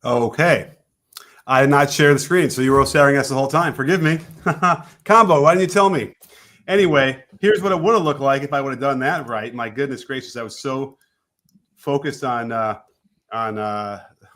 Okay. I did not share the screen, so you were staring at us the whole time. Forgive me. Combo, why didn't you tell me? Anyway, here's what it would have looked like if I would have done that right. My goodness gracious, I was so focused on oh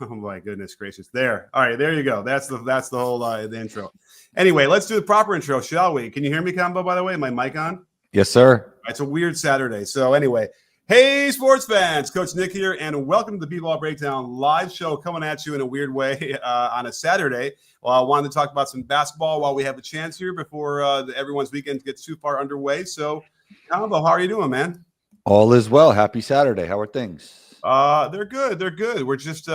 my goodness gracious. There. All right, there you go. That's the whole the intro. Anyway, let's do the proper intro, shall we? Can you hear me, Combo, by the way? My mic on? Yes, sir. It's a weird Saturday. So anyway, hey, sports fans, Coach Nick here, and welcome to the B-Ball Breakdown live show coming at you in a weird way on a Saturday. Well, I wanted to talk about some basketball while we have a chance here before everyone's weekend gets too far underway. So, Combo, how are you doing, man? All is well. Happy Saturday. How are things? They're good. They're good. We're just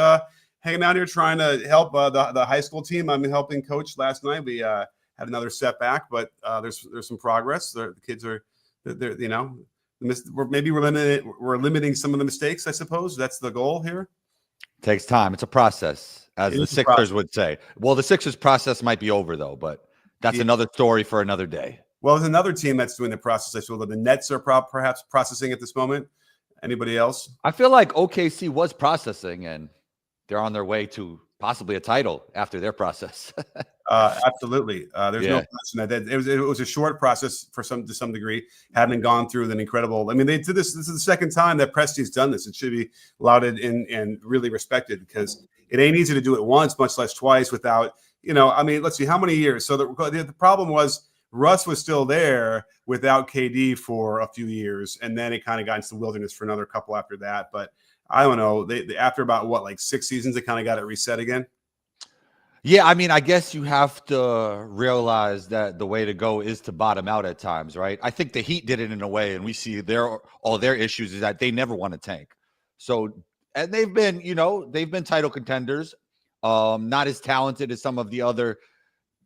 hanging out here trying to help the high school team. I'm helping coach last night. We had another setback, but there's some progress. The kids are, they're we're limiting some of the mistakes, I suppose. That's the goal here. Takes time. It's a process, as the Sixers would say. Well, the Sixers process might be over, though, but that's another story for another day. Well, there's another team that's doing the process. I feel that the Nets are perhaps processing at this moment. Anybody else? I feel like OKC was processing, and they're on their way to possibly a title after their process. Absolutely. There's no question that it was a short process to some degree, having gone through an incredible. I mean, they did this. This is the second time that Presti's done this. It should be lauded and really respected because it ain't easy to do it once, much less twice without, I mean, let's see how many years. So the problem was Russ was still there without KD for a few years, and then it kind of got into the wilderness for another couple after that. But I don't know. They after about like 6 seasons, they kind of got it reset again. Yeah, I mean, I guess you have to realize that the way to go is to bottom out at times, right? I think the Heat did it in a way, and we see all their issues is that they never want to tank. So, and they've been title contenders, not as talented as some of the other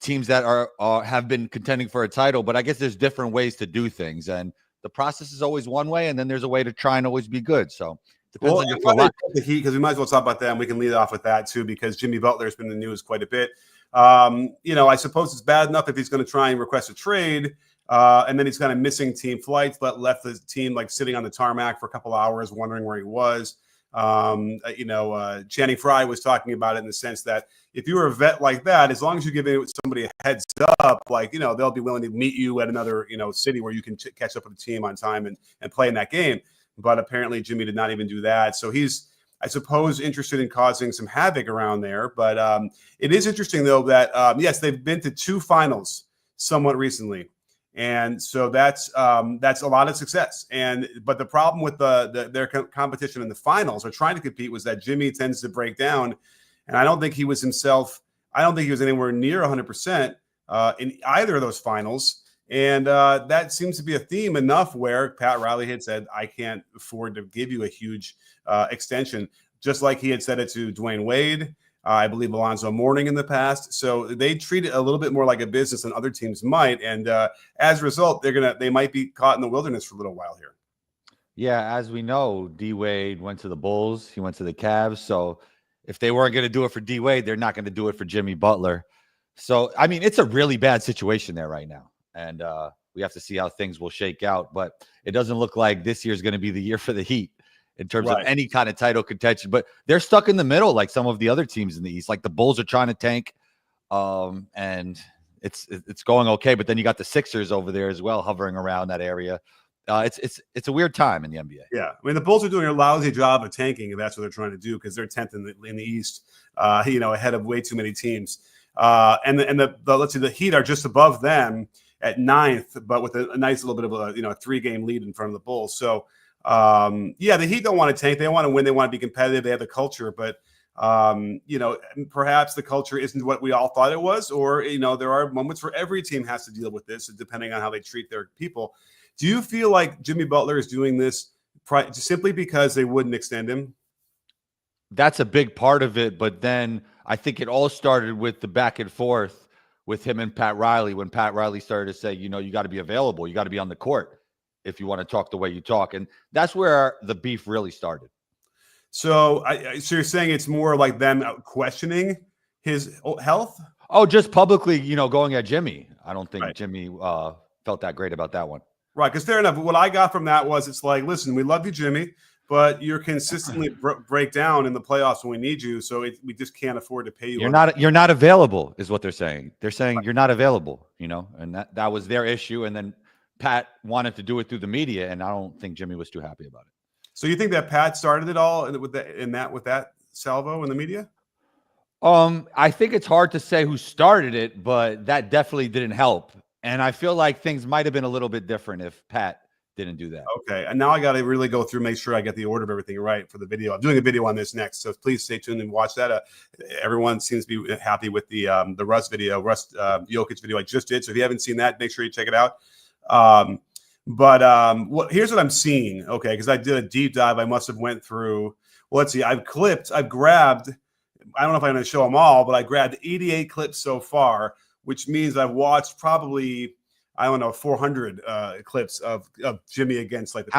teams that have been contending for a title, but I guess there's different ways to do things, and the process is always one way, and then there's a way to try and always be good. So. Well, the Heat, because we might as well talk about that, and we can lead off with that too, because Jimmy Butler has been in the news quite a bit. I suppose it's bad enough if he's going to try and request a trade, and then he's kind of missing team flights, but left the team like sitting on the tarmac for a couple hours, wondering where he was. Channing Frye was talking about it in the sense that if you were a vet like that, as long as you give somebody a heads up, they'll be willing to meet you at another, city where you can catch up with the team on time and play in that game. But apparently Jimmy did not even do that. So he's, I suppose, interested in causing some havoc around there. But it is interesting, though, that, yes, they've been to 2 finals somewhat recently. And so that's a lot of success. But the problem with their competition in the finals or trying to compete was that Jimmy tends to break down. And I don't think he was himself. I don't think he was anywhere near 100% in either of those finals. And that seems to be a theme enough where Pat Riley had said, I can't afford to give you a huge extension, just like he had said it to Dwayne Wade, I believe Alonzo Mourning in the past. So they treat it a little bit more like a business than other teams might. And as a result, they might be caught in the wilderness for a little while here. Yeah, as we know, D Wade went to the Bulls. He went to the Cavs. So if they weren't going to do it for D Wade, they're not going to do it for Jimmy Butler. So, I mean, it's a really bad situation there right now. And we have to see how things will shake out. But it doesn't look like this year is going to be the year for the Heat in terms of any kind of title contention. But they're stuck in the middle like some of the other teams in the East. Like the Bulls are trying to tank, and it's going okay. But then you got the Sixers over there as well, hovering around that area. It's a weird time in the NBA. Yeah, I mean the Bulls are doing a lousy job of tanking, if that's what they're trying to do, because they're 10th in the East, ahead of way too many teams. And the Heat are just above them at 9th, but with a nice little bit of a 3-game lead in front of the Bulls. So the Heat don't want to tank. They want to win. They want to be competitive. They have the culture, but perhaps the culture isn't what we all thought it was, or there are moments where every team has to deal with this, depending on how they treat their people. Do you feel like Jimmy Butler is doing this simply because they wouldn't extend him? That's a big part of it, but then I think it all started with the back and forth with him and Pat Riley, when Pat Riley started to say, you got to be available. You got to be on the court if you want to talk the way you talk. And that's where the beef really started. So, so you're saying it's more like them questioning his health? Oh, just publicly, going at Jimmy. I don't think Jimmy felt that great about that one. Right, because fair enough. What I got from that was it's like, listen, we love you, Jimmy. but you're consistently break down in the playoffs when we need you. So we just can't afford to pay you. You're not available is what they're saying. They're saying you're not available, and that was their issue. And then Pat wanted to do it through the media, and I don't think Jimmy was too happy about it. So you think that Pat started it all with that salvo in the media? I think it's hard to say who started it, but that definitely didn't help. And I feel like things might have been a little bit different if Pat didn't do that. Okay. And now I got to really go through, make sure I get the order of everything right for the video. I'm doing a video on this next. So please stay tuned and watch that. Everyone seems to be happy with the Russ Jokic video I just did. So if you haven't seen that, make sure you check it out. Here's what I'm seeing. Okay. Because I did a deep dive. I must have went through, well, let's see. I've grabbed, I don't know if I'm going to show them all, but I grabbed 88 clips so far, which means I've watched probably, I don't know, 400 clips of Jimmy against like the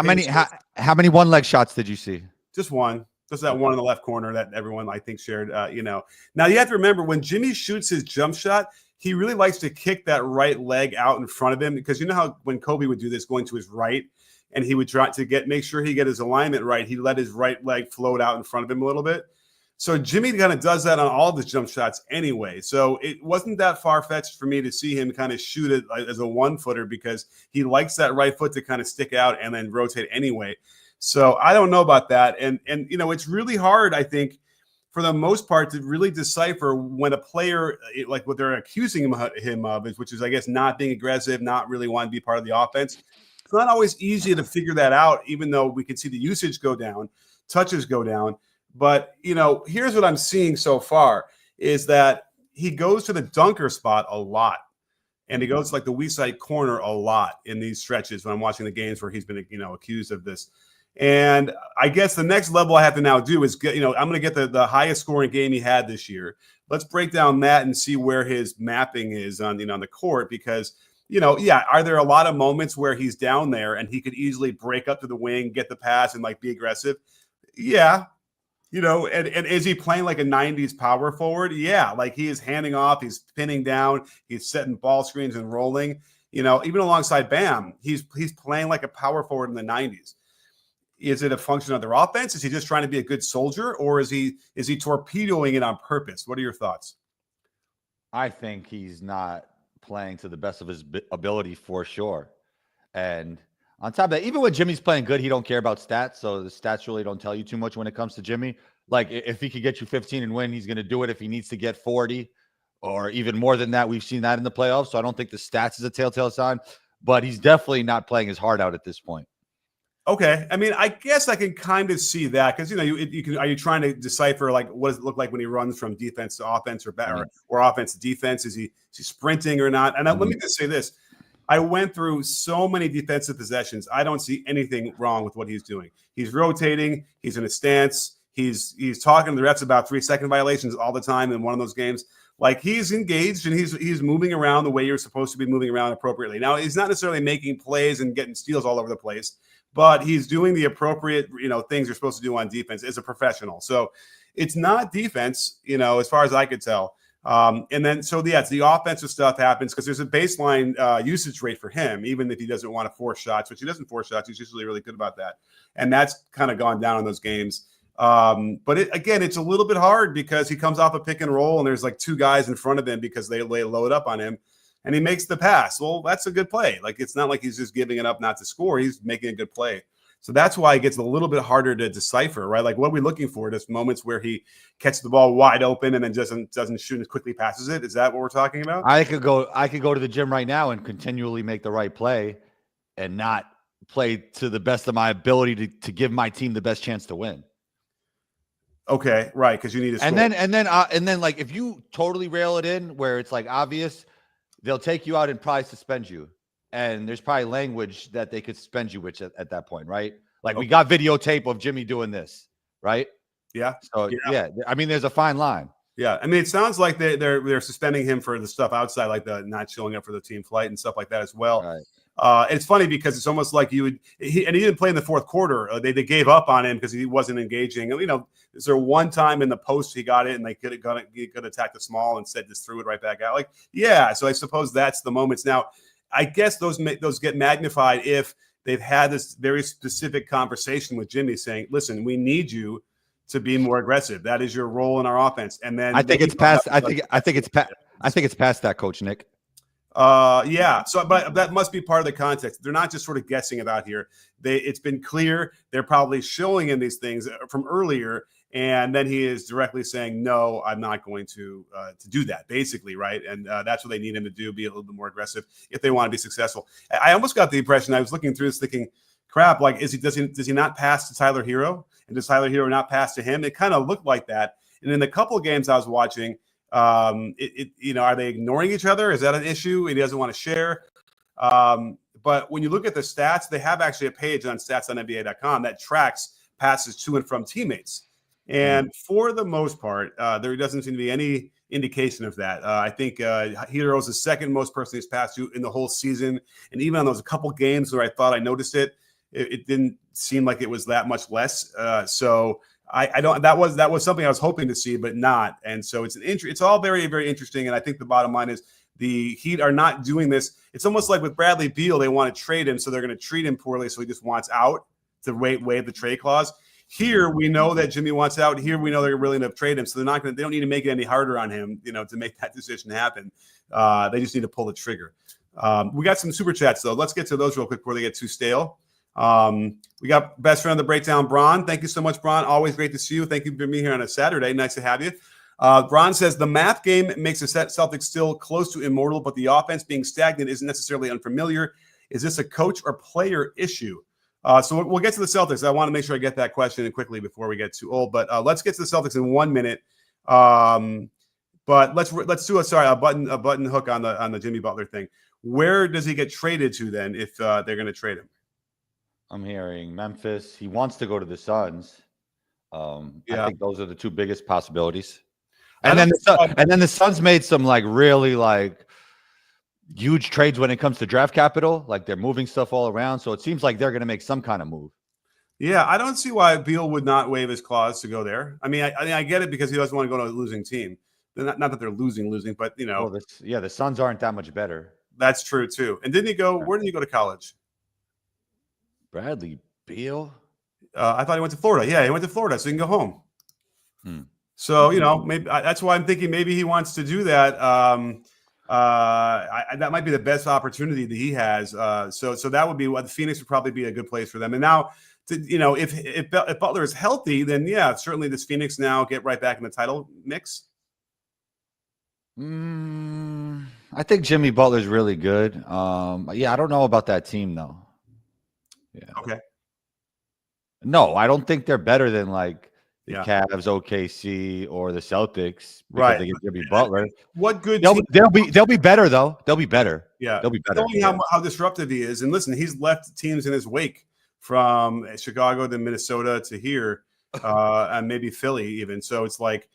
how many one leg shots did you see? Just one. Just that one in the left corner that everyone I think shared. Now you have to remember when Jimmy shoots his jump shot, he really likes to kick that right leg out in front of him, because you know how when Kobe would do this going to his right, and he would try to make sure he get his alignment right, he let his right leg float out in front of him a little bit. So Jimmy kind of does that on all of his jump shots anyway. So it wasn't that far-fetched for me to see him kind of shoot it as a 1-footer, because he likes that right foot to kind of stick out and then rotate anyway. So I don't know about that. And it's really hard, I think, for the most part, to really decipher when a player, like what they're accusing him of, which is, I guess, not being aggressive, not really wanting to be part of the offense. It's not always easy to figure that out, even though we can see the usage go down, touches go down. But, here's what I'm seeing so far is that he goes to the dunker spot a lot. And he goes to like the weak side corner a lot in these stretches when I'm watching the games where he's been, accused of this. And I guess the next level I have to now do is I'm going to get the highest scoring game he had this year. Let's break down that and see where his mapping is on the court, because, are there a lot of moments where he's down there and he could easily break up to the wing, get the pass, and like be aggressive? Yeah. And is he playing like a 90s power forward? Yeah, like he is handing off, he's pinning down, he's setting ball screens and rolling. Even alongside Bam, he's playing like a power forward in the 90s. Is it a function of their offense? Is he just trying to be a good soldier, or is he torpedoing it on purpose? What are your thoughts? I think he's not playing to the best of his ability for sure. And on top of that, even when Jimmy's playing good, he don't care about stats. So the stats really don't tell you too much when it comes to Jimmy. Like if he could get you 15 and win, he's going to do it. If he needs to get 40 or even more than that, we've seen that in the playoffs. So I don't think the stats is a telltale sign, but he's definitely not playing his heart out at this point. Okay. I mean, I guess I can kind of see that, because, you can, are you trying to decipher like what does it look like when he runs from defense to offense or offense to defense? Is he sprinting or not? And let me just say this. I went through so many defensive possessions. I don't see anything wrong with what he's doing. He's rotating. He's in a stance. He's talking to the refs about 3-second violations all the time in one of those games. Like, he's engaged and he's moving around the way you're supposed to be moving around appropriately. Now, he's not necessarily making plays and getting steals all over the place, but he's doing the appropriate, things you're supposed to do on defense as a professional. So it's not defense, as far as I could tell. And then, it's the offensive stuff happens because there's a baseline usage rate for him, even if he doesn't want to force shots, which he doesn't force shots. He's usually really good about that. And that's kind of gone down in those games. But it's a little bit hard because he comes off a pick and roll and there's like 2 guys in front of him because they load up on him and he makes the pass. Well, that's a good play. Like, it's not like he's just giving it up not to score. He's making a good play. So that's why it gets a little bit harder to decipher, right? Like, what are we looking for? Just moments where he catches the ball wide open and then doesn't shoot as quickly passes it. Is that what we're talking about? I could go to the gym right now and continually make the right play and not play to the best of my ability to give my team the best chance to win. Okay, right, because you need to score. And then like if you totally rail it in where it's like obvious, they'll take you out and probably suspend you. And there's probably language that they could suspend you with at that point, right? Like, we got videotape of Jimmy doing this, right? Yeah. So yeah, I mean, there's a fine line. Yeah, I mean, it sounds like they're suspending him for the stuff outside, like the not showing up for the team flight and stuff like that as well. Right. It's funny because it's almost like he didn't play in the fourth quarter. They gave up on him because he wasn't engaging. Is there one time in the post he got it and they could attack the small and said just threw it right back out? Like, yeah. So I suppose that's the moments. Now, I guess those get magnified if they've had this very specific conversation with Jimmy saying, listen, we need you to be more aggressive. That is your role in our offense. And then I think it's past. I think it's past. I think it's past that, Coach Nick. Yeah. So, but that must be part of the context. They're not just sort of guessing about here. It's been clear. They're probably showing him these things from earlier, and then he is directly saying, "No, I'm not going to do that." Basically, right? And that's what they need him to do: be a little bit more aggressive if they want to be successful. I almost got the impression, I was looking through this, thinking, "Crap! Like, does he not pass to Tyler Hero? And does Tyler Hero not pass to him?" It kind of looked like that. And in the couple of games I was watching. Are they ignoring each other? Is that an issue? He doesn't want to share. But when you look at the stats, they have actually a page on stats.nba.com that tracks passes to and from teammates. And for the most part, there doesn't seem to be any indication of that. I think Hero is the second most person he's passed to in the whole season. And even on those couple games where I thought I noticed it, it didn't seem like it was that much less. So I don't. That was something I was hoping to see, but not. And so it's all very, very interesting. And I think the bottom line is the Heat are not doing this. It's almost like with Bradley Beal, they want to trade him, so they're going to treat him poorly, so he just wants out to waive the trade clause. Here we know that Jimmy wants out. Here we know they're willing to trade him, so they're not going. They don't need to make it any harder on him, to make that decision happen. They just need to pull the trigger. We got some super chats though. Let's get to those real quick before they get too stale. We got best friend of the breakdown, Bron. Thank you so much, Bron. Always great to see you. Thank you for being here on a Saturday. Nice to have you. Bron says the math game makes the Celtics still close to immortal, but the offense being stagnant isn't necessarily unfamiliar. Is this a coach or player issue? So we'll get to the Celtics. I want to make sure I get that question in quickly before we get too old. But let's get to the Celtics in 1 minute. But let's do a button hook on the Jimmy Butler thing. Where does he get traded to then if they're going to trade him? I'm hearing Memphis. He wants to go to the Suns. I think those are the two biggest possibilities. And then the Suns made some really huge trades when it comes to draft capital. Like they're moving stuff all around. So it seems like they're going to make some kind of move. Yeah, I don't see why Beal would not waive his clause to go there. I mean, I get it because he doesn't want to go to a losing team. Not that they're losing, but the Suns aren't that much better. That's true too. And didn't he go? Where did he go to college? Bradley Beal. I thought he went to Florida. Yeah, he went to Florida, so he can go home. So maybe that's why I'm thinking maybe he wants to do that. That might be the best opportunity that he has. So that would be what Phoenix would probably be a good place for them. And now, if Butler is healthy, then certainly does Phoenix now get right back in the title mix? I think Jimmy Butler's really good. I don't know about that team though. Yeah. Okay. No, I don't think they're better than the Cavs, OKC, or the Celtics. Right. They get Jimmy Butler. What good? They'll be better though. They'll be better. Yeah. They'll be better. Knowing how disruptive he is, and listen, he's left teams in his wake from Chicago to Minnesota to here, and maybe Philly even. So it's like,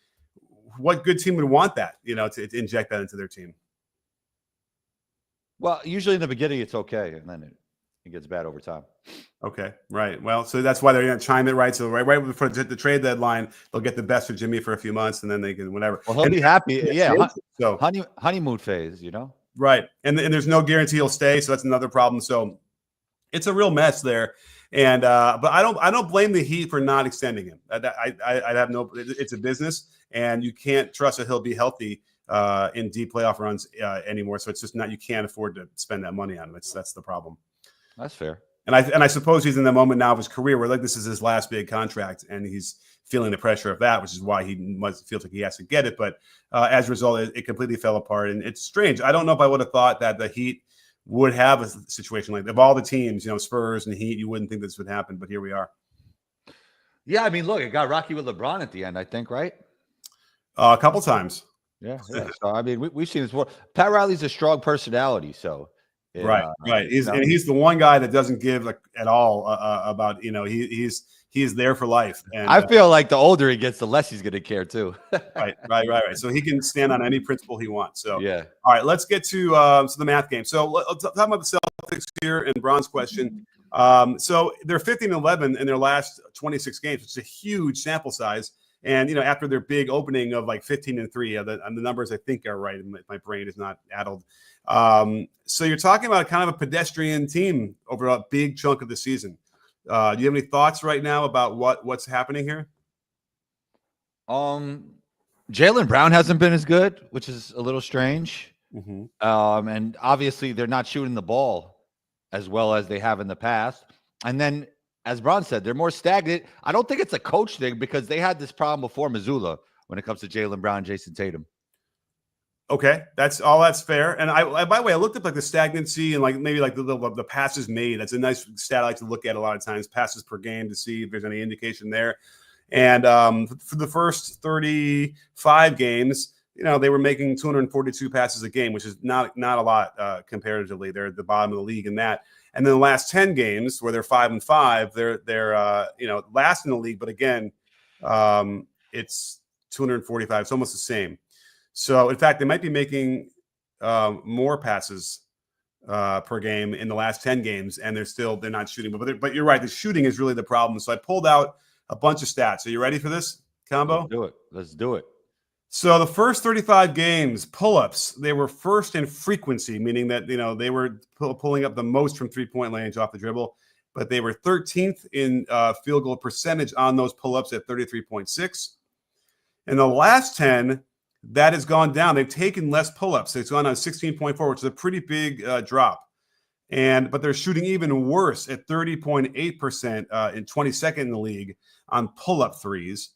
what good team would want that? To inject that into their team. Well, usually in the beginning it's okay, and then it gets bad over time. Okay, right. Well, so that's why they're going to chime it right. So right before the trade deadline, they'll get the best of Jimmy for a few months, and then they can whatever. Well, he'll be happy. Yeah. So honeymoon phase, Right, and there's no guarantee he'll stay, so that's another problem. So it's a real mess there. And but I don't blame the Heat for not extending him. I have no. It's a business, and you can't trust that he'll be healthy in deep playoff runs anymore. So it's just not. You can't afford to spend that money on him. That's the problem. That's fair. And I suppose he's in the moment now of his career where this is his last big contract, and he's feeling the pressure of that, which is why he feels like he has to get it. But as a result, it completely fell apart, and it's strange. I don't know if I would have thought that the Heat would have a situation like that. Of all the teams, Spurs and Heat, you wouldn't think this would happen, but here we are. Yeah, I mean, look, it got rocky with LeBron at the end, I think, right? A couple times. Yeah. So I mean, we've seen this before. Pat Riley's a strong personality, so. Right. He's the one guy that doesn't give at all about he's there for life. And I feel like the older he gets, the less he's going to care too. Right. So he can stand on any principle he wants. So yeah. All right, let's get to the math game. So let's talk about the Celtics here and Bron's question. So they're 15-11 in their last 26 games, which is a huge sample size. And after their big opening of like 15-3, the numbers I think are right, and my brain is not addled. So you're talking about kind of a pedestrian team over a big chunk of the season. Do you have any thoughts right now about what's happening here? Jaylen Brown hasn't been as good, which is a little strange. Mm-hmm. And obviously they're not shooting the ball as well as they have in the past. And then, as Bron said, they're more stagnant. I don't think it's a coach thing because they had this problem before Missoula when it comes to Jaylen Brown, Jason Tatum. Okay, that's fair. And I by the way, I looked up like the stagnancy and like maybe like the passes made. That's a nice stat I like to look at a lot of times, passes per game, to see if there's any indication there. And for the first 35 games, they were making 242 passes a game, which is not a lot comparatively. They're at the bottom of the league in that. And then the last 10 games where they're 5-5, they're last in the league. But again, it's 245. It's almost the same. So in fact, they might be making more passes per game in the last 10 games, and they're not shooting. But you're right, the shooting is really the problem. So I pulled out a bunch of stats. Are you ready for this combo? Let's do it. So the first 35 games, pull-ups, they were first in frequency, meaning that they were pulling up the most from three-point range off the dribble, but they were 13th in field goal percentage on those pull-ups at 33.6. In the last 10, that has gone down. They've taken less pull-ups. It's gone on 16.4, which is a pretty big drop. But they're shooting even worse at 30.8% in 22nd in the league on pull-up threes.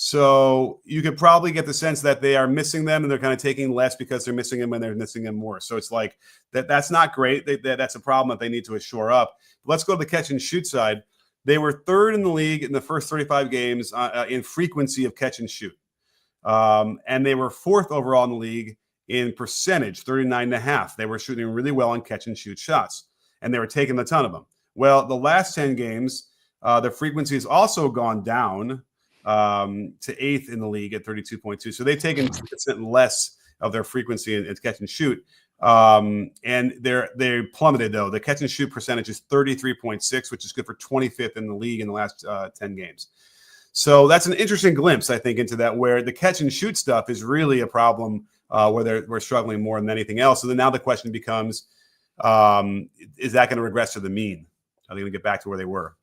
So you could probably get the sense that they are missing them, and they're kind of taking less because they're missing them, and they're missing them more. So it's like that's not great. That's a problem that they need to shore up. But let's go to the catch and shoot side. They were third in the league in the first 35 games in frequency of catch and shoot. And they were fourth overall in the league in percentage, 39.5. They were shooting really well on catch and shoot shots, and they were taking a ton of them. Well, the last 10 games, the frequency has also gone down to eighth in the league at 32.2. So they've taken 2% less of their frequency in catch and shoot. And they plummeted, though. The catch and shoot percentage is 33.6, which is good for 25th in the league in the last 10 games. So that's an interesting glimpse, I think, into that, where the catch and shoot stuff is really a problem where we're struggling more than anything else. So then now the question becomes, is that going to regress to the mean? Are they going to get back to where they were?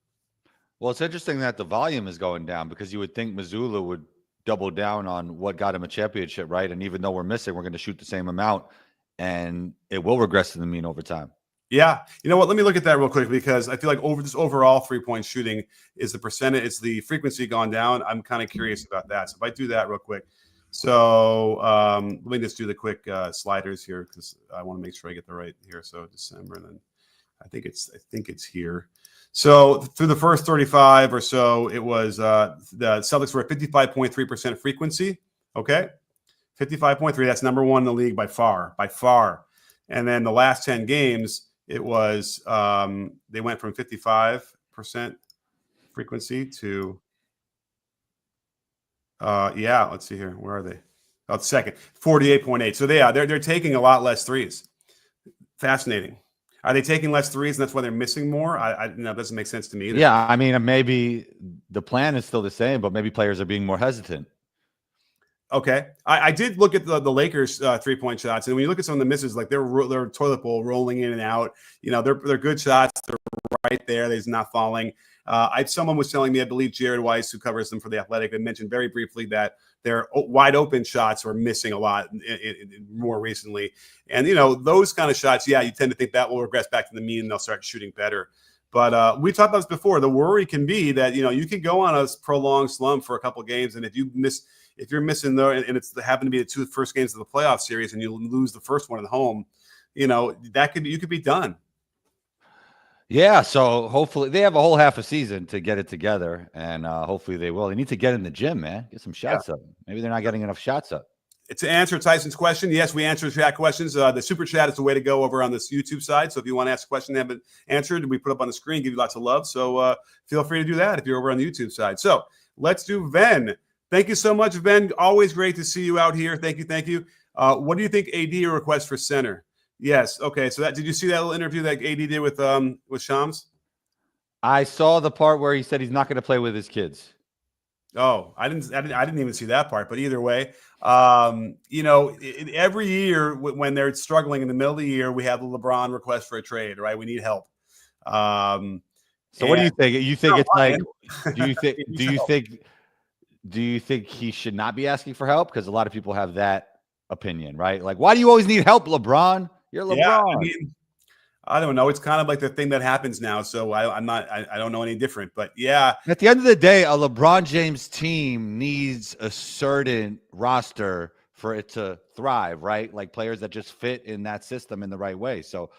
Well, it's interesting that the volume is going down because you would think Missoula would double down on what got him a championship, right? And even though we're missing, we're going to shoot the same amount, and it will regress to the mean over time. Yeah. You know what? Let me look at that real quick, because I feel like overall three-point shooting is the percentage. It's the frequency gone down. I'm kind of curious about that. So if I do that real quick. So let me just do the quick sliders here, because I want to make sure I get the right here. So December, and then I think it's here. So through the first 35 or so, it was the Celtics were at 55.3% frequency. Okay. 55.3. That's number one in the league by far. And then the last 10 games, it was they went from 55% frequency to let's see here. Where are they? Oh, second, 48.8. So they're taking a lot less threes. Fascinating. Are they taking less threes, and that's why they're missing more? It doesn't make sense to me either. Yeah, I mean, maybe the plan is still the same, but maybe players are being more hesitant. Okay, I did look at the Lakers 3-point shots, and when you look at some of the misses, like they're toilet bowl rolling in and out. They're good shots. They're right there. They're not falling. Someone was telling me, I believe Jared Weiss, who covers them for The Athletic, had mentioned very briefly that their wide open shots were missing a lot more recently. And those kind of shots, you tend to think that will regress back to the mean, and they'll start shooting better. But we talked about this before. The worry can be that you can go on a prolonged slump for a couple of games, and if you're missing and it's happened to be the two first games of the playoff series, and you lose the first one at home, you could be done. Yeah, so hopefully they have a whole half a season to get it together, and hopefully they will. They need to get in the gym, man. Get some shots up. Maybe they're not getting enough shots up. To answer Tyson's question, yes, we answer chat questions. The super chat is the way to go over on this YouTube side. So if you want to ask a question that haven't answered, we put up on the screen, give you lots of love. So feel free to do that if you're over on the YouTube side. So let's do Ven. Thank you so much, Ven. Always great to see you out here. Thank you. What do you think AD request for center? Yes. Okay. So did you see that little interview that AD did with Shams? I saw the part where he said he's not going to play with his kids. Oh, I didn't even see that part. But either way, every year when they're struggling in the middle of the year, we have the LeBron request for a trade, right? We need help. So what do And you think? You think it's like? man. Do you think? He needs Do you help. think? Do you think he should not be asking for help? Because a lot of people have that opinion, right? Like, why do you always need help, LeBron? You're Yeah, LeBron. I mean, I don't know. It's kind of like the thing that happens now. So I don't know any different. But yeah, At the end of the day, a LeBron James team needs a certain roster for it to thrive, right? Like players that just fit in that system in the right way. So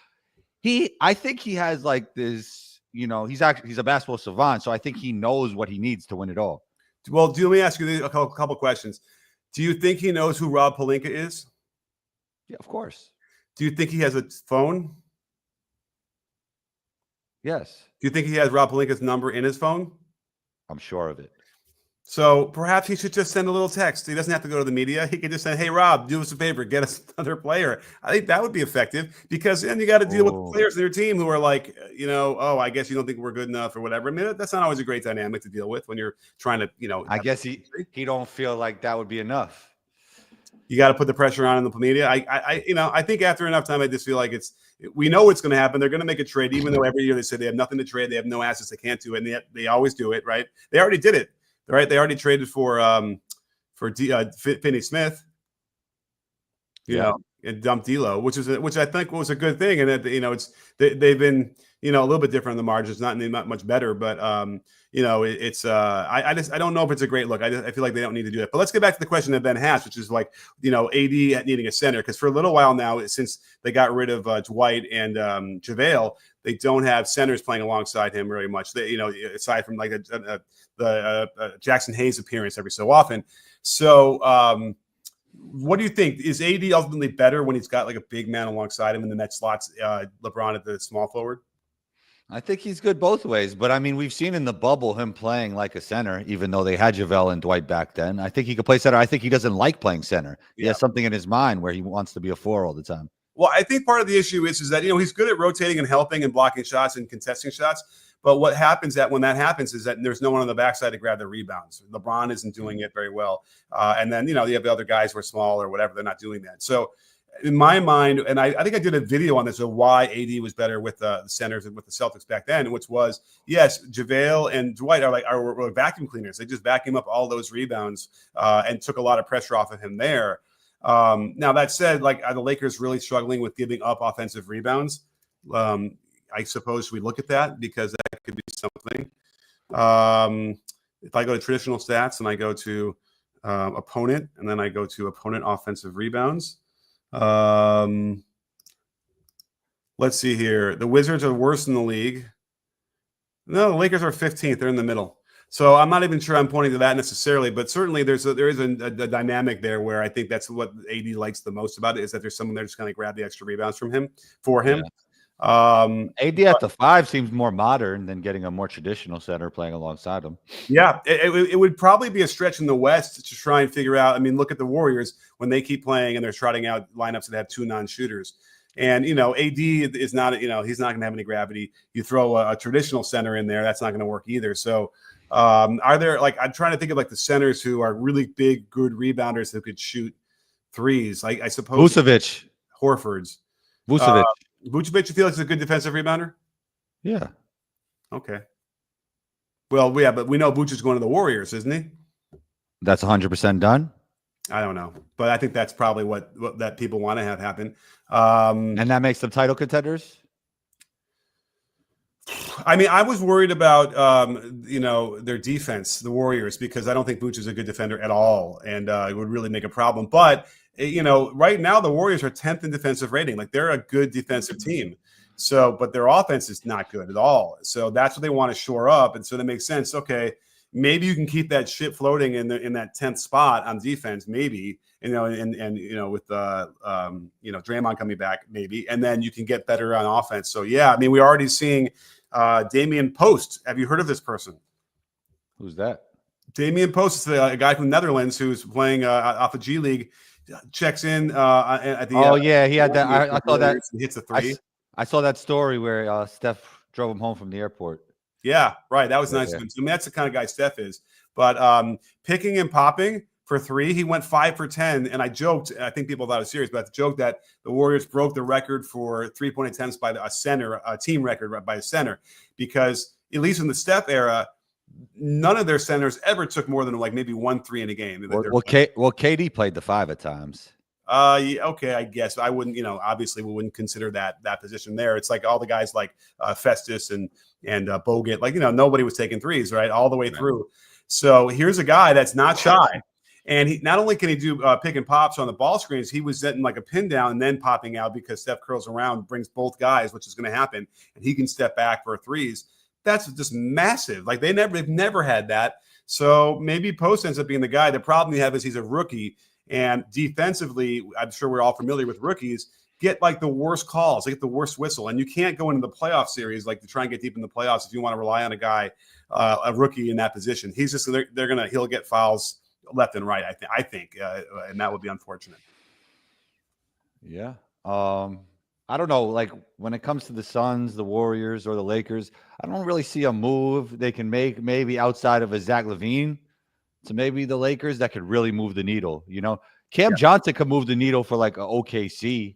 I think he has like this, he's a basketball savant. So I think he knows what he needs to win it all. well, let me ask you a couple questions. Do you think he knows who Rob Pelinka is? Yeah, of course. Do you think he has a phone? Yes. Do you think he has Rob Pelinka's number in his phone? I'm sure of it. So perhaps he should just send a little text. He doesn't have to go to the media. He can just say, "Hey, Rob, do us a favor, get us another player." I think that would be effective because then you got to deal with the players in your team who are like, oh, I guess you don't think we're good enough or whatever. I mean, that's not always a great dynamic to deal with when you're trying to, I guess he don't feel like that would be enough. You got to put the pressure on in the media. I think after enough time, I just feel like we know what's going to happen. They're going to make a trade, even though every year they say they have nothing to trade, they have no assets, they can't do it, and yet they always do it, right? They already did it. Right, they already traded for Finney Smith, and dumped D'Lo, which I think was a good thing. And that they've been a little bit different on the margins, not much better, but I don't know if it's a great look. I feel like they don't need to do it. But let's get back to the question that Ben has, which is like AD needing a center, because for a little while now, since they got rid of Dwight and JaVale, they don't have centers playing alongside him very much. They aside from like the Jackson Hayes appearance every so often. So what do you think? Is AD ultimately better when he's got like a big man alongside him and then that slots LeBron at the small forward? I think he's good both ways. But I mean, we've seen in the bubble him playing like a center, even though they had JaVale and Dwight back then. I think he could play center. I think he doesn't like playing center. He has something in his mind where he wants to be a four all the time. Well, I think part of the issue is that he's good at rotating and helping and blocking shots and contesting shots. But what happens when that happens is that there's no one on the backside to grab the rebounds. LeBron isn't doing it very well. And then, you have the other guys who are small or whatever. They're not doing that. So in my mind, and I think I did a video on this of why AD was better with the centers and with the Celtics back then, which was, yes, JaVale and Dwight were vacuum cleaners. They just vacuum up all those rebounds and took a lot of pressure off of him there. Now, that said, like, are the Lakers really struggling with giving up offensive rebounds? I suppose we look at that because that could be something. If I go to traditional stats and I go to opponent and then I go to opponent offensive rebounds, let's see here. The Wizards are worse in the league. No, the Lakers are 15th. They're in the middle. So I'm not even sure I'm pointing to that necessarily, but certainly there is a dynamic there where I think that's what AD likes the most about it, is that there's someone there just going to grab the extra rebounds for him. Yeah. AD at the 5 seems more modern than getting a more traditional center playing alongside him. Yeah, it would probably be a stretch in the West to try and figure out. I mean, look at the Warriors when they keep playing and they're trotting out lineups that have 2 non-shooters. And, AD is not, he's not going to have any gravity. You throw a traditional center in there, that's not going to work either. So are there, like, I'm trying to think of like the centers who are really big, good rebounders who could shoot threes. Like, I suppose Vucevic. Horford's. Vucevic. Vucevic, you feel like he's a good defensive rebounder? Yeah. Okay. Well, yeah, but we know Vucevic is going to the Warriors, isn't he? That's 100% done? I don't know. But I think that's probably what that people want to have happen. And that makes them title contenders? I mean, I was worried about, their defense, the Warriors, because I don't think Vucevic is a good defender at all. And it would really make a problem. But right now the Warriors are 10th in defensive rating. Like, they're a good defensive team. So, but their offense is not good at all. So that's what they want to shore up. And so that makes sense. Okay, maybe you can keep that ship floating in that 10th spot on defense, maybe, with Draymond coming back, maybe, and then you can get better on offense. So yeah, I mean, we're already seeing Damian Post. Have you heard of this person? Who's that? Damian Post is a guy from the Netherlands who's playing off the G League. Checks in at the. He had that. I saw that. Hits a 3. I saw that story where Steph drove him home from the airport. Yeah, right. That was nice of him. I mean, that's the kind of guy Steph is. But picking and popping for three, he went 5 for 10. And I joked, I think people thought it was serious, but I joked that the Warriors broke the record for 3-point attempts by a team record by a center, because at least in the Steph era, none of their centers ever took more than like maybe 1 3 in a game. Well, KD played the 5 at times. Yeah, okay, I guess I wouldn't. Obviously, we wouldn't consider that position there. It's like all the guys like Festus and Bogut. Like nobody was taking threes, right, all the way through. So here's a guy that's not shy, and he not only can he do pick and pops on the ball screens, he was setting like a pin down and then popping out because Steph curls around, brings both guys, which is going to happen, and he can step back for threes. That's just massive. Like they've never had that. So maybe Post ends up being the guy. The problem you have is he's a rookie. And defensively, I'm sure we're all familiar with rookies, get like the worst calls, they get the worst whistle. And you can't go into the playoff series like to try and get deep in the playoffs if you want to rely on a guy, a rookie in that position. He'll get fouls left and right, I think, and that would be unfortunate. Yeah. I don't know. Like when it comes to the Suns, the Warriors, or the Lakers, I don't really see a move they can make maybe outside of a Zach LaVine. So maybe the Lakers that could really move the needle. Cam Johnson could move the needle for like a OKC,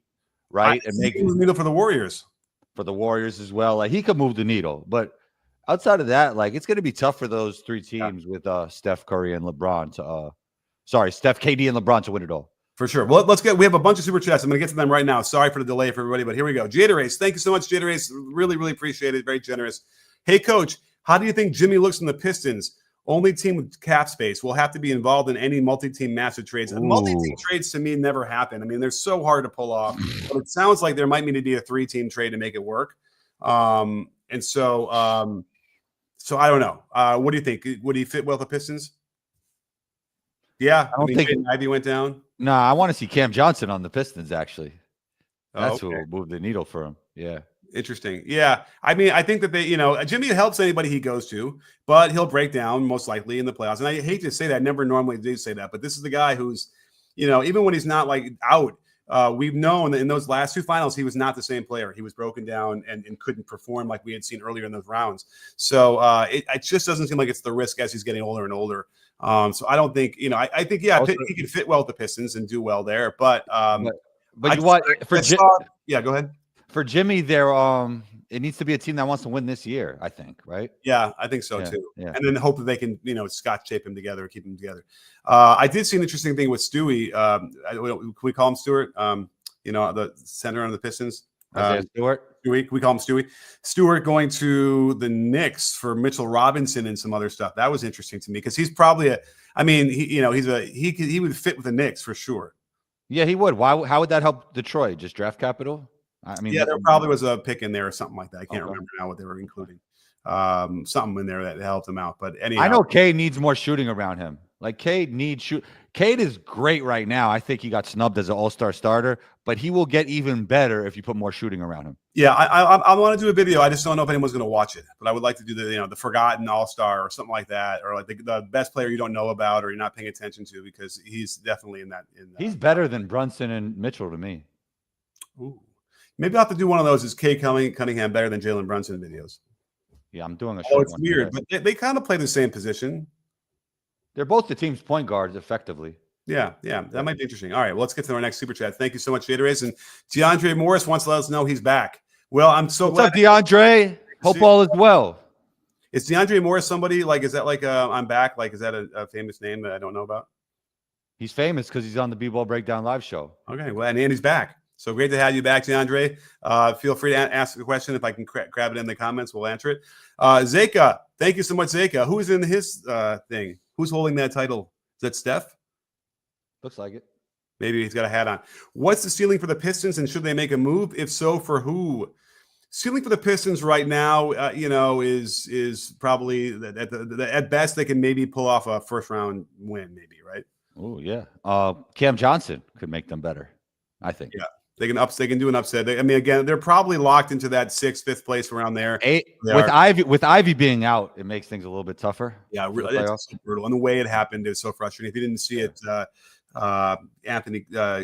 right? And make the needle for the Warriors. For the Warriors as well. Like he could move the needle. But outside of that, like it's going to be tough for those three teams with Steph Curry and LeBron Steph, KD, and LeBron to win it all. For sure. Well, we have a bunch of super chats. I'm going to get to them right now. Sorry for the delay for everybody, but here we go. Jada Race, thank you so much, Jada Race. Really, really appreciate it. Very generous. Hey, Coach, how do you think Jimmy looks in the Pistons? Only team with cap space will have to be involved in any multi-team master trades. And multi-team trades to me never happen. I mean, they're so hard to pull off. But it sounds like there might need to be a 3-team trade to make it work. So I don't know. What do you think? Would he fit well with the Pistons? Yeah, I think Ivy went down. No, I want to see Cam Johnson on the Pistons. Actually, that's who will move the needle for him. Yeah. Interesting. Yeah. I mean, I think that Jimmy helps anybody he goes to, but he'll break down most likely in the playoffs. And I hate to say that. I never normally do say that, but this is the guy who's, even when he's not like out, we've known that in those last 2 finals, he was not the same player. He was broken down and couldn't perform like we had seen earlier in those rounds. So it just doesn't seem like it's the risk as he's getting older and older. So I don't think, I think, he can fit well with the Pistons and do well there, but go ahead. For Jimmy, it needs to be a team that wants to win this year, I think, right? Yeah, I think so too. Yeah. And then hope that they can, scotch tape him together, keep him together. I did see an interesting thing with Stewie. Can we call him Stewart? The center on the Pistons. Stewart. We call him Stewie. Stewart going to the Knicks for Mitchell Robinson and some other stuff. That was interesting to me because he's probably he would fit with the Knicks for sure. Yeah, he would. Why? How would that help Detroit? Just draft capital? I mean, there probably was a pick in there or something like that. I can't remember now what they were including. Something in there that helped him out. But anyhow, I know Cade needs more shooting around him. Like Cade needs shoot. Cade is great right now. I think he got snubbed as an all-star starter, but he will get even better if you put more shooting around him. Yeah, I want to do a video. I just don't know if anyone's going to watch it. But I would like to do the forgotten all-star or something like that, or like the best player you don't know about or you're not paying attention to, because he's definitely in that. He's better than Brunson and Mitchell to me. Ooh. Maybe I'll have to do one of those. Is Cade Cunningham better than Jalen Brunson videos? Yeah, I'm doing a short one. It's weird, but they kind of play the same position. They're both the team's point guards, effectively. Yeah, that might be interesting. All right, well, let's get to our next super chat. Thank you so much, Jada. And DeAndre Morris wants to let us know he's back. Well, I'm so glad. What's up, DeAndre? Hope all is well. Is DeAndre Morris somebody like? Is that like I'm back? Like, is that a famous name that I don't know about? He's famous because he's on the B-Ball Breakdown live show. Okay, well, and he's back. So great to have you back, DeAndre. Feel free to ask a question. If I can grab it in the comments, we'll answer it. Zeka, thank you so much, Zeka. Who is in his thing? Who's holding that title? Is that Steph? Looks like it. Maybe he's got a hat on. What's the ceiling for the Pistons, and should they make a move? If so, for who? Ceiling for the Pistons right now, is probably at best they can maybe pull off a first-round win, maybe, right? Oh yeah. Cam Johnson could make them better, I think. Yeah. They can do an upset. Again, they're probably locked into that 6th, 5th place around there. With Ivy being out, it makes things a little bit tougher. Yeah, really, it's so brutal. And the way it happened is so frustrating. If you didn't see it,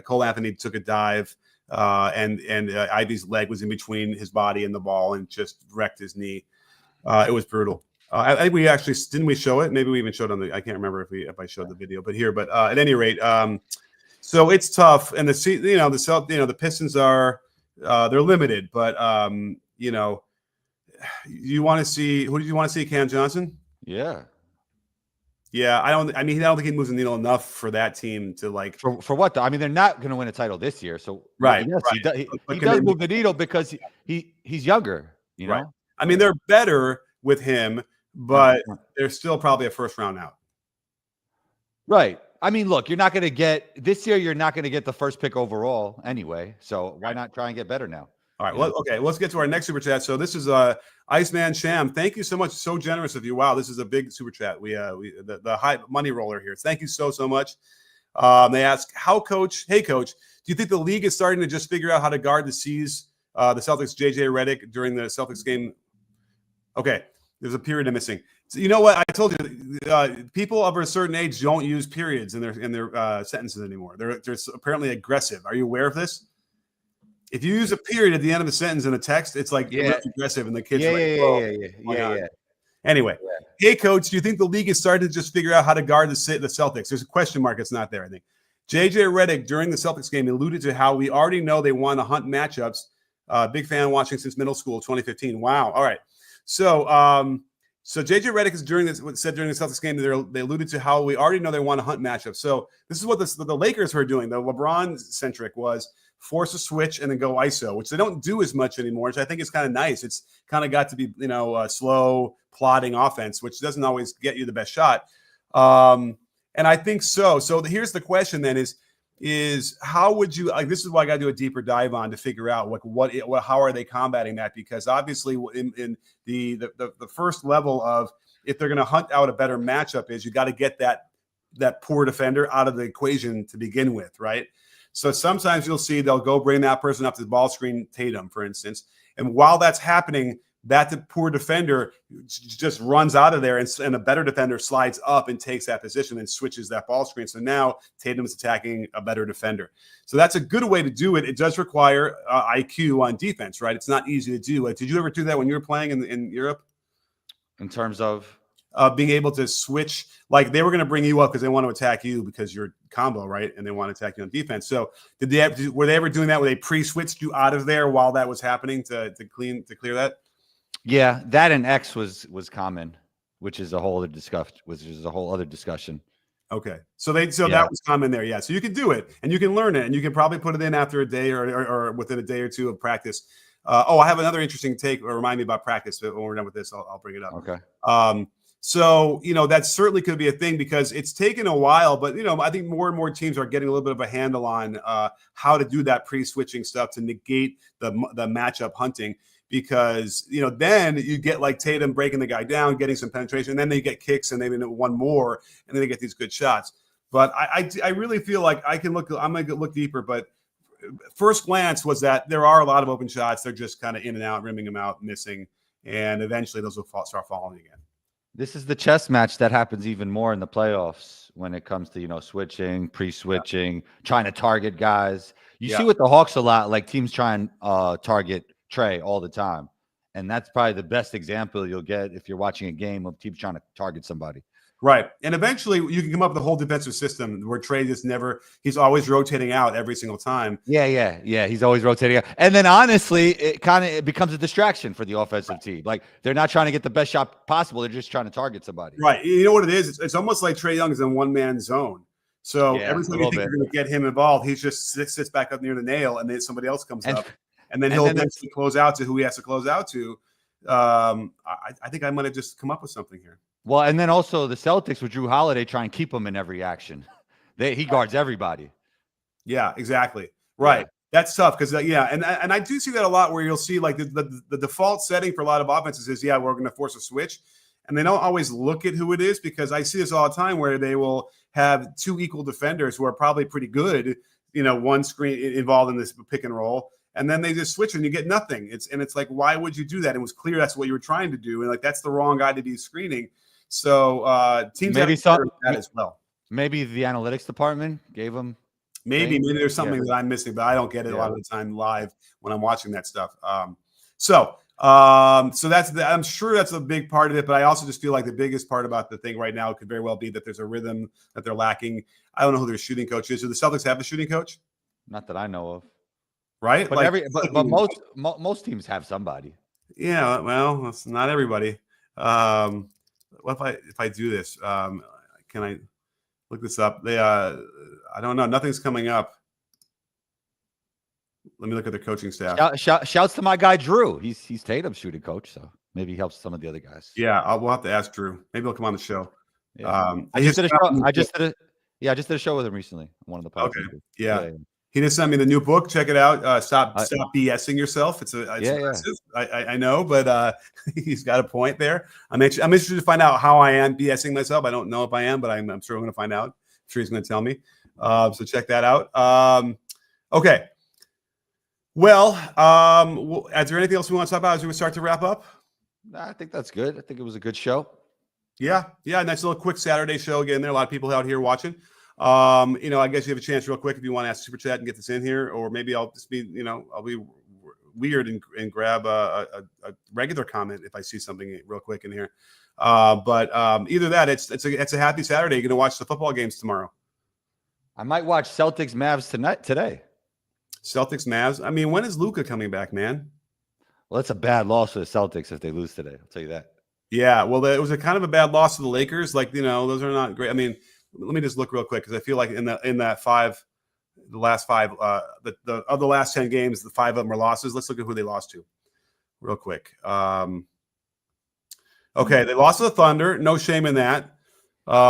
Cole Anthony took a dive, and Ivy's leg was in between his body and the ball and just wrecked his knee. It was brutal. I think we actually didn't we show it? Maybe we even showed on the. I can't remember if I showed the video, but here. But at any rate, so it's tough, and the Pistons are they're limited, but you want to see who did you want to see? Cam Johnson? Yeah. Yeah, I don't think he moves the needle enough for that team to like. For what though? I mean, they're not going to win a title this year, so Right. Yes, right. he does move the needle because he's younger. You know. Right. I mean, they're better with him, but they're still probably a first round out. Right. I mean, look, you're not going to get this year. You're not going to get the first pick overall anyway. So why not try and get better now? All right. Well, okay. Let's get to our next super chat. So this is Iceman Sham. Thank you so much. So generous of you. Wow, this is a big super chat. The high money roller here. Thank you so much. They ask, hey coach, do you think the league is starting to just figure out how to guard the C's, the Celtics, JJ Redick during the Celtics game? Okay, there's a period I'm missing. So you know what? I told you, people of a certain age don't use periods in their sentences anymore. They're apparently aggressive. Are you aware of this? If you use a period at the end of a sentence in a text, it's like aggressive, and the kids Yeah. Anyway, hey coach, do you think the league is starting to just figure out how to guard the Celtics? There's a question mark. It's not there. I think JJ Redick during the Celtics game alluded to how we already know they want to hunt matchups. Big fan watching since middle school, 2015. Wow. All right. So JJ Redick is during the Celtics game, they alluded to how we already know they want to hunt matchups. So this is what the Lakers were doing. The LeBron centric was force a switch and then go ISO, which they don't do as much anymore, which I think is kind of nice. It's kind of got to be, slow plodding offense, which doesn't always get you the best shot. And I think so. So here's the question then is how would you, like, this is why I got to do a deeper dive on to figure out how are they combating that? Because obviously in the first level of if they're going to hunt out a better matchup is you got to get that poor defender out of the equation to begin with, right? So sometimes you'll see they'll go bring that person up to the ball screen, Tatum, for instance. And while that's happening, that poor defender just runs out of there, and a better defender slides up and takes that position and switches that ball screen. So now Tatum's attacking a better defender. So that's a good way to do it. It does require IQ on defense, right? It's not easy to do. Like, did you ever do that when you were playing in Europe? In terms of being able to switch, like they were going to bring you up because they want to attack you because you're combo, right? And they want to attack you on defense. So were they ever doing that where they pre-switched you out of there while that was happening to clear that? Yeah, that and X was common, which is a whole other discussion. Okay, so that was common there, yeah. So you can do it, and you can learn it, and you can probably put it in after a day or within a day or two of practice. I have another interesting take. Or remind me about practice. But when we're done with this, I'll bring it up. Okay. So, that certainly could be a thing because it's taken a while, but, I think more and more teams are getting a little bit of a handle on how to do that pre-switching stuff to negate the matchup hunting because, then you get like Tatum breaking the guy down, getting some penetration, and then they get kicks and maybe one more, and then they get these good shots. But I really feel like I'm going to look deeper, but first glance was that there are a lot of open shots. They're just kind of in and out, rimming them out, missing, and eventually those will start falling again. This is the chess match that happens even more in the playoffs when it comes to, switching, pre-switching, trying to target guys. You see with the Hawks a lot, like teams try and target Trey all the time. And that's probably the best example you'll get if you're watching a game of teams trying to target somebody. Right. And eventually you can come up with a whole defensive system where Trey he's always rotating out every single time. Yeah. He's always rotating out. And then honestly, it becomes a distraction for the offensive team. Like they're not trying to get the best shot possible. They're just trying to target somebody. Right. You know what it is? It's almost like Trey Young is in one-man zone. So every time you think you're going to get him involved, he just sits back up near the nail and then somebody else comes up. And then he'll eventually close out to who he has to close out to. I think I might have just come up with something here. Well, and then also the Celtics with Drew Holiday try and keep him in every action. He guards everybody. Yeah, exactly. Right. Yeah. That's tough because, and I do see that a lot where you'll see like the default setting for a lot of offenses is, we're going to force a switch. And they don't always look at who it is because I see this all the time where they will have two equal defenders who are probably pretty good, one screen involved in this pick and roll. And then they just switch and you get nothing. It's like, why would you do that? It was clear that's what you were trying to do. And like, that's the wrong guy to be screening. So teams maybe that as well. Maybe the analytics department gave them. Maybe there's something that I'm missing, but I don't get it a lot of the time live when I'm watching that stuff. So So I'm sure that's a big part of it, but I also just feel like the biggest part about the thing right now could very well be that there's a rhythm that they're lacking. I don't know who their shooting coach is. Do the Celtics have a shooting coach? Not that I know of. Right? But Like, most teams have somebody. yeah, well, it's not everybody. What if I do this? Can I look this up? I don't know. Nothing's coming up. Let me look at the coaching staff. Shouts to my guy Drew. He's Tatum's shooting coach, so maybe he helps some of the other guys. Yeah, we'll have to ask Drew. Maybe he'll come on the show. Yeah. I just did a show with him recently on one of the podcasts. Okay. Yeah. He just sent me the new book. Check it out. Stop BSing yourself. It's impressive. I know, but he's got a point there. I'm interested to find out how I am BSing myself. I don't know if I am, but I'm sure I'm going to find out. I'm sure he's going to tell me. So check that out. Okay. Well, is there anything else we want to talk about as we start to wrap up? I think that's good. I think it was a good show. Yeah. Nice little quick Saturday show again. There are a lot of people out here watching. I guess you have a chance real quick if you want to ask super chat and get this in here, or maybe I'll just be, I'll be weird and grab a regular comment if I see something real quick in here. But either that, it's a happy Saturday. You're going to watch the football games tomorrow. I might watch Celtics Mavs today. Celtics Mavs. I mean, when is Luka coming back, man? Well, it's a bad loss for the Celtics if they lose today. I'll tell you that. Yeah. Well, it was a kind of a bad loss to the Lakers. Like, those are not great. I mean, let me just look real quick because I feel like in the last 10 games, the 5 of them are losses. Let's look at who they lost to real quick. Okay, they lost to the Thunder. No shame in that.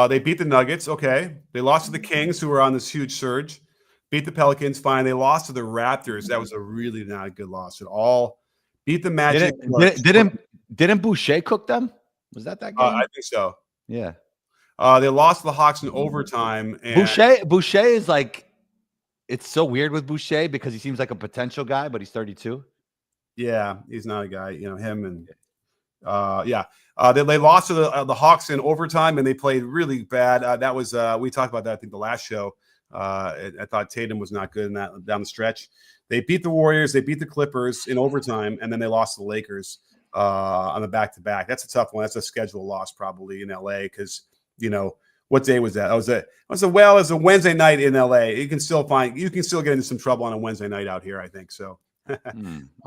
They beat the Nuggets. Okay, they lost to the Kings, who were on this huge surge. Beat the Pelicans. Fine. They lost to the Raptors. That was a really not a good loss at all. Beat the Magic. Didn't Boucher cook them? Was that game? I think so. Yeah. They lost to the Hawks in overtime. And Boucher is like, it's so weird with Boucher because he seems like a potential guy, but he's 32. Yeah, he's not a guy. Him and they lost to the Hawks in overtime, and they played really bad. That was we talked about that I think the last show. I thought Tatum was not good in that down the stretch. They beat the Warriors, they beat the Clippers in overtime, and then they lost to the Lakers on the back-to-back. That's a tough one. That's a schedule loss probably in LA because what day was that? It was a Wednesday night in LA. You can still get into some trouble on a Wednesday night out here, I think. So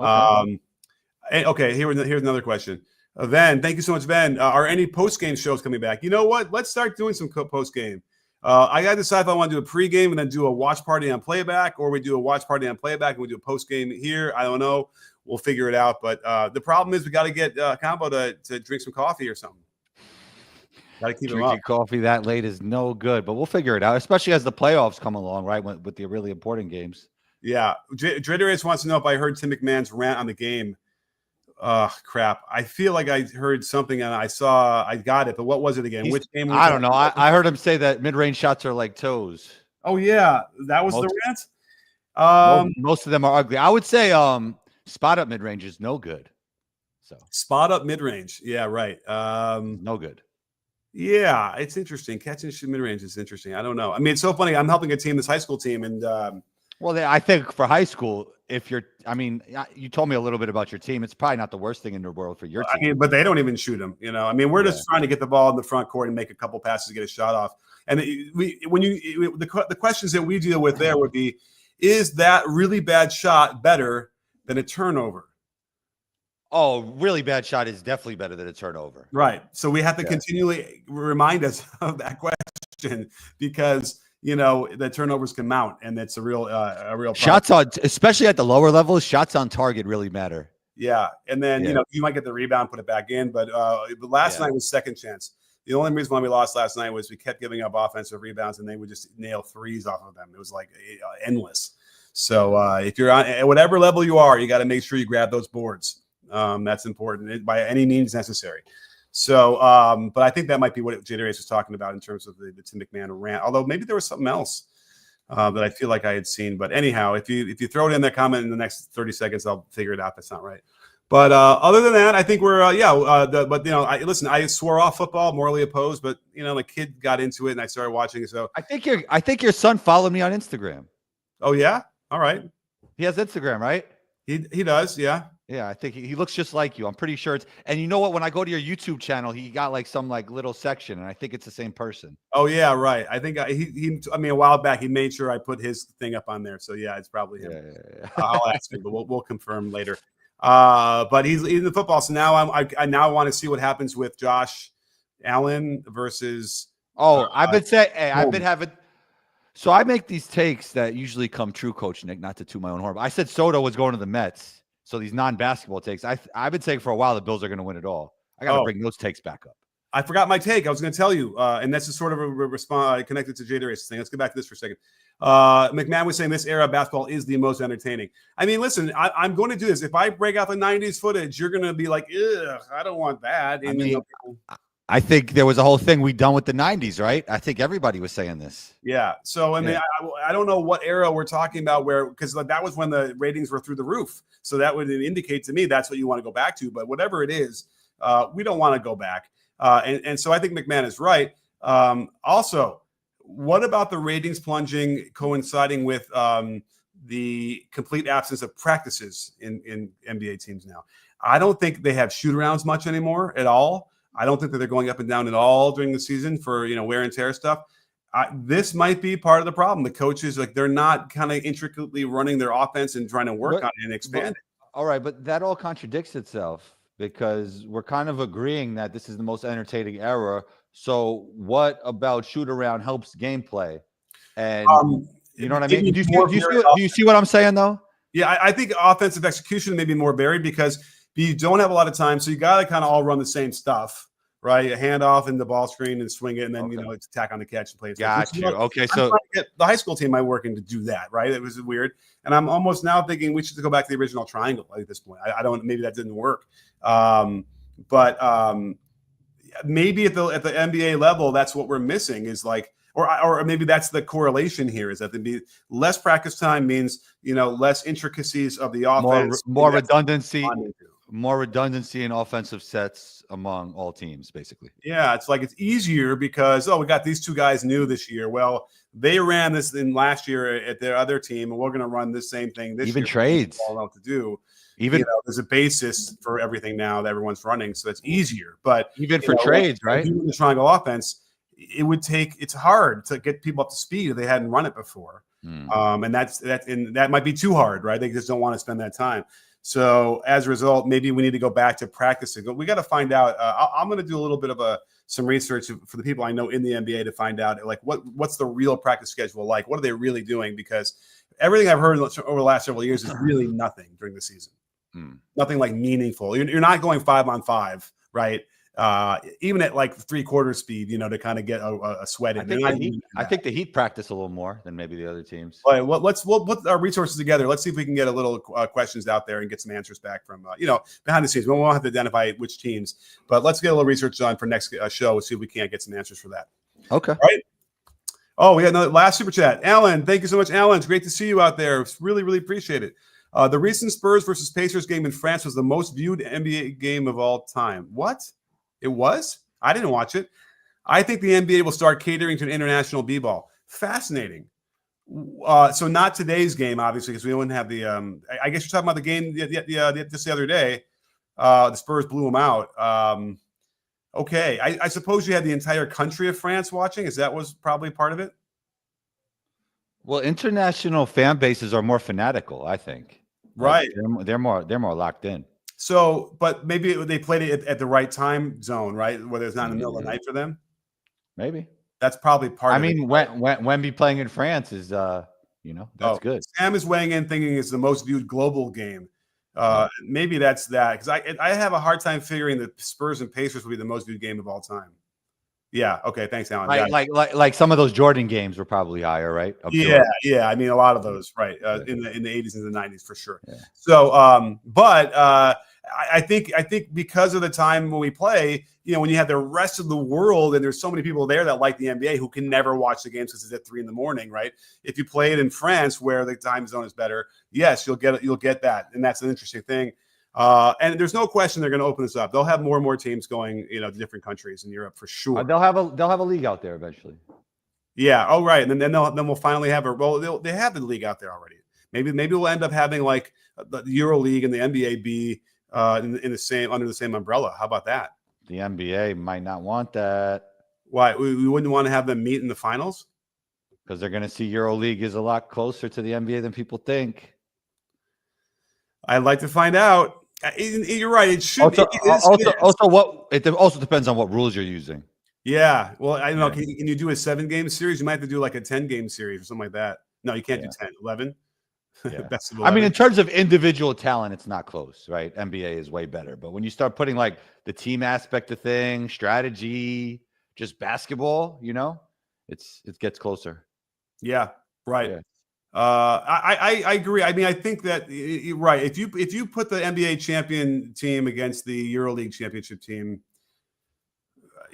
okay, here's another question. Ben, thank you so much, Ben. Are any post-game shows coming back? You know what? Let's start doing some post-game. I got to decide if I want to do a pregame and then do a watch party on playback, or we do a watch party on playback and we do a postgame here. I don't know. We'll figure it out. But the problem is we got to get Combo to drink some coffee or something. Got to keep him up. Drinking coffee that late is no good, but we'll figure it out, especially as the playoffs come along, right, with the really important games. Yeah. Drederace wants to know if I heard Tim McMahon's rant on the game. Crap. I feel like I heard something and I got it, but what was it again? Which game? I don't know. I heard him say that mid-range shots are like toes. Oh yeah, that was the rant. Most of them are ugly. I would say spot up mid-range is no good. So spot up mid-range. Yeah, right. No good. Yeah, it's interesting. Catching mid-range is interesting. I don't know. I mean, it's so funny. I'm helping a team, this high school team, and I think for high school, you told me a little bit about your team. It's probably not the worst thing in the world for your team. I mean, but they don't even shoot them. We're just trying to get the ball in the front court and make a couple passes to get a shot off. And the questions that we deal with there would be, is that really bad shot better than a turnover? Oh, really bad shot is definitely better than a turnover. Right. So we have to continually remind us of that question because the turnovers can mount, and it's a real problem. Shots on, especially at the lower levels, shots on target really matter. Yeah, and then you might get the rebound, put it back in, but last night was second chance. The only reason why we lost last night was we kept giving up offensive rebounds, and they would just nail threes off of them. It was like endless. So if you're on at whatever level you are, you got to make sure you grab those boards. That's important by any means necessary. So, but I think that might be what J. Darius was talking about in terms of the Tim McMahon rant. Although maybe there was something else that I feel like I had seen. But anyhow, if you throw it in that comment in the next 30 seconds, I'll figure it out. That's not right. But other than that, I think we're I swore off football, morally opposed. But my kid got into it and I started watching. So I think your son followed me on Instagram. Oh yeah, all right. He has Instagram, right? He does, yeah. Yeah, I think he looks just like you. I'm pretty sure it's. And you know what? When I go to your YouTube channel, he got like some like little section, and I think it's the same person. Oh yeah, right. I think I mean, a while back he made sure I put his thing up on there. So yeah, it's probably him. Yeah. I'll ask him, but we'll confirm later. But he's in the football. So now I now want to see what happens with Josh Allen versus. Oh, I've been saying, hey, I've Holmes. been having. So I make these takes that usually come true, Coach Nick. Not to toot my own horn, but I said Soto was going to the Mets. So these non-basketball takes, I've been saying for a while the Bills are going to win it all. I got to bring those takes back up. I forgot my take. I was going to tell you, and that's just sort of a response connected to Jay Darius' thing. Let's get back to this for a second. McMahon was saying this era of basketball is the most entertaining. I mean, listen, I'm going to do this. If I break out the 90s footage, you're going to be like, ugh, I don't want that. And, I think there was a whole thing we done with the 90s, right? I think everybody was saying this. Yeah. So, I mean, I don't know what era we're talking about because that was when the ratings were through the roof. So that would indicate to me that's what you want to go back to. But whatever it is, we don't want to go back. And so I think McMahon is right. Also, what about the ratings plunging coinciding with the complete absence of practices in NBA teams now? I don't think they have shoot-arounds much anymore at all. I don't think that they're going up and down at all during the season for wear and tear stuff. This might be part of the problem. The coaches, they're not kind of intricately running their offense and trying to work on it and expand it. All right, but that all contradicts itself because we're kind of agreeing that this is the most entertaining era. So what about shoot around helps gameplay? And you know what I mean? Do you see what I'm saying though? Yeah, I think offensive execution may be more varied because you don't have a lot of time, so you got to kind of all run the same stuff, right? A handoff in the ball screen and swing it, and then it's attack on the catch and play. Got you. Okay, so the high school team I'm working to do that, right? It was weird, and I'm almost now thinking we should go back to the original triangle at this point. I don't. Maybe that didn't work, but maybe at the NBA level, that's what we're missing is or maybe that's the correlation here is that there'd be less practice time means less intricacies of the offense, more redundancy. More redundancy in offensive sets among all teams, basically. Yeah, it's easier because, we got these two guys new this year. Well, they ran this in last year at their other team, and we're going to run the same thing this year. Even trades. All know what to do. Even there's a basis for everything now that everyone's running, so it's easier. But even for trades, right? Doing the triangle offense, it's hard to get people up to speed if they hadn't run it before. And that might be too hard, right? They just don't want to spend that time. So as a result, maybe we need to go back to practicing. But we got to find out. I'm going to do a little bit of some research for the people I know in the NBA to find out what's the real practice schedule like. What are they really doing? Because everything I've heard over the last several years is really nothing during the season. Nothing meaningful. You're not going 5-on-5, right? Even at 3/4 speed, to kind of get a sweat in. I think the Heat practice a little more than maybe the other teams. All right, we'll put our resources together. Let's see if we can get a little questions out there and get some answers back from behind the scenes. We won't have to identify which teams, but let's get a little research done for next show. We'll see if we can't get some answers for that. Okay. All right. Oh, we got another last super chat. Alan, thank you so much, Alan. It's great to see you out there. Really, really appreciate it. The recent Spurs versus Pacers game in France was the most viewed NBA game of all time. What? It was? I didn't watch it. I think the NBA will start catering to an international b-ball. Fascinating. So not today's game, obviously, because we wouldn't have the. I guess you're talking about the game just the other day. The Spurs blew them out. Okay, I suppose you had the entire country of France watching. That was probably part of it. Well, international fan bases are more fanatical, I think. Right. They're more locked in. So, but maybe they played it at the right time zone, right? Whether it's not in the middle of the night for them. Maybe that's probably part of it. I mean, Wemby playing in France is, that's good. Sam is weighing in thinking it's the most viewed global game. Maybe that's that because I have a hard time figuring that Spurs and Pacers will be the most viewed game of all time. Yeah. Okay. Thanks, Alan. Like some of those Jordan games were probably higher, right? Yeah. I mean, a lot of those, right? In the 80s and the 90s for sure. Yeah. So, but I think because of the time when we play, when you have the rest of the world and there's so many people there that like the NBA who can never watch the games because it's at 3 a.m, right? If you play it in France where the time zone is better, yes, you'll get that, and that's an interesting thing. And there's no question they're going to open this up. They'll have more and more teams going, to different countries in Europe for sure. They'll have a league out there eventually. Yeah. Oh, right. And then we'll finally have they have the league out there already. Maybe we'll end up having like the Euro League and the NBA be in the same under the same umbrella. How about that? The NBA might not want that. Why we wouldn't want to have them meet in the finals? Because they're going to see EuroLeague is a lot closer to the NBA than people think. I'd like to find out. You're right. It should. Also, it also depends on what rules you're using. Yeah. Well, I don't know. Can you do a 7-game series? You might have to do like a 10-game series or something like that. No, you can't do 10, 11. Yeah. Best of 11. I mean, in terms of individual talent, it's not close, right? NBA is way better. But when you start putting like the team aspect of things, strategy, just basketball, it gets closer. Yeah. Right. Yeah. I agree. I mean, I think that you're right. If you put the NBA champion team against the EuroLeague championship team,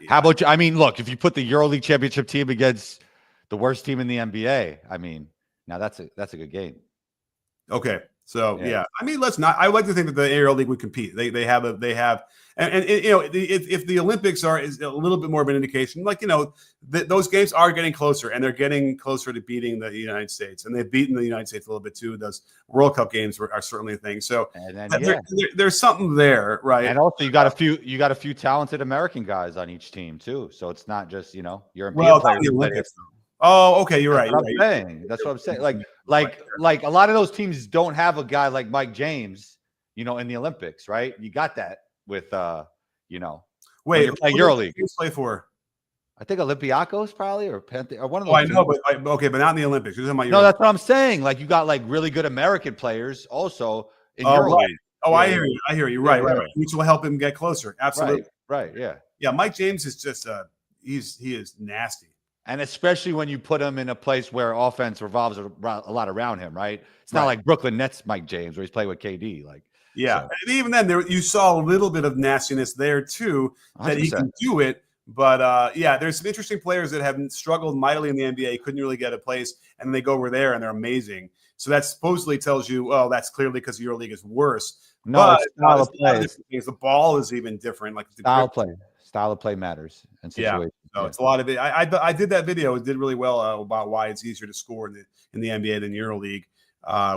how about you? I mean, look, if you put the EuroLeague championship team against the worst team in the NBA, I mean, now that's a good game. Okay. So yeah, I mean, let's not. I would like to think that the EuroLeague would compete. They have, and if the Olympics is a little bit more of an indication, like those games are getting closer, and they're getting closer to beating the United States, and they've beaten the United States a little bit too. Those World Cup games are certainly a thing. So there's something there, right? And also you got a few talented American guys on each team too. So it's not just European players. Oh, okay, you're right. That's what I'm saying. Like a lot of those teams don't have a guy like Mike James, in the Olympics, right? You got that with Wait, you're playing EuroLeague. Who play for? I think Olympiacos probably or one of those. Oh, I know, but not in the Olympics. You're talking about no, that's what I'm saying. Like you got like really good American players also in EuroLeague. Right. Oh, I hear you. Right. Which will help him get closer. Absolutely. Right. Yeah. Yeah. Mike James is just he is nasty. And especially when you put him in a place where offense revolves a lot around him, right? It's not like Brooklyn Nets Mike James where he's playing with KD. And even then, you saw a little bit of nastiness there too, that 100%. He can do it. But there's some interesting players that have struggled mightily in the NBA, couldn't really get a place, and they go over there and they're amazing. So that supposedly tells you, that's clearly because EuroLeague is worse. No, but it's style of play. The ball is even different. Like style of play matters and situation. So it's a lot of it. I did that video. It did really well about why it's easier to score in the NBA than EuroLeague,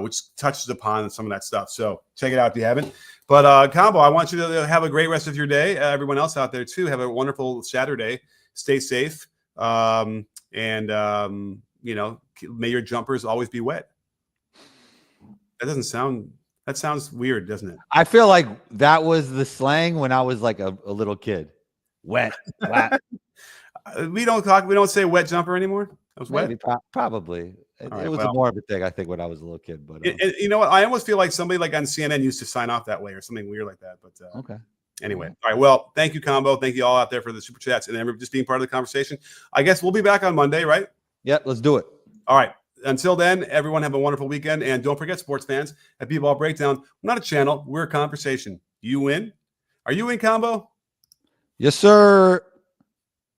which touches upon some of that stuff. So check it out if you haven't. But Combo, I want you to have a great rest of your day. Everyone else out there too, have a wonderful Saturday. Stay safe, and may your jumpers always be wet. That sounds weird, doesn't it? I feel like that was the slang when I was like a little kid. Wet. We don't say wet jumper anymore. That was wet. Probably. It was more of a thing, I think, when I was a little kid. But you know what? I almost feel like somebody like on CNN used to sign off that way or something weird like that. But okay. Anyway, all right. Well, thank you, Combo. Thank you all out there for the super chats and just being part of the conversation. I guess we'll be back on Monday, right? Yeah, let's do it. All right. Until then, everyone have a wonderful weekend. And don't forget, sports fans, at B-Ball Breakdown, we're not a channel. We're a conversation. You win? Are you in, Combo? Yes, sir.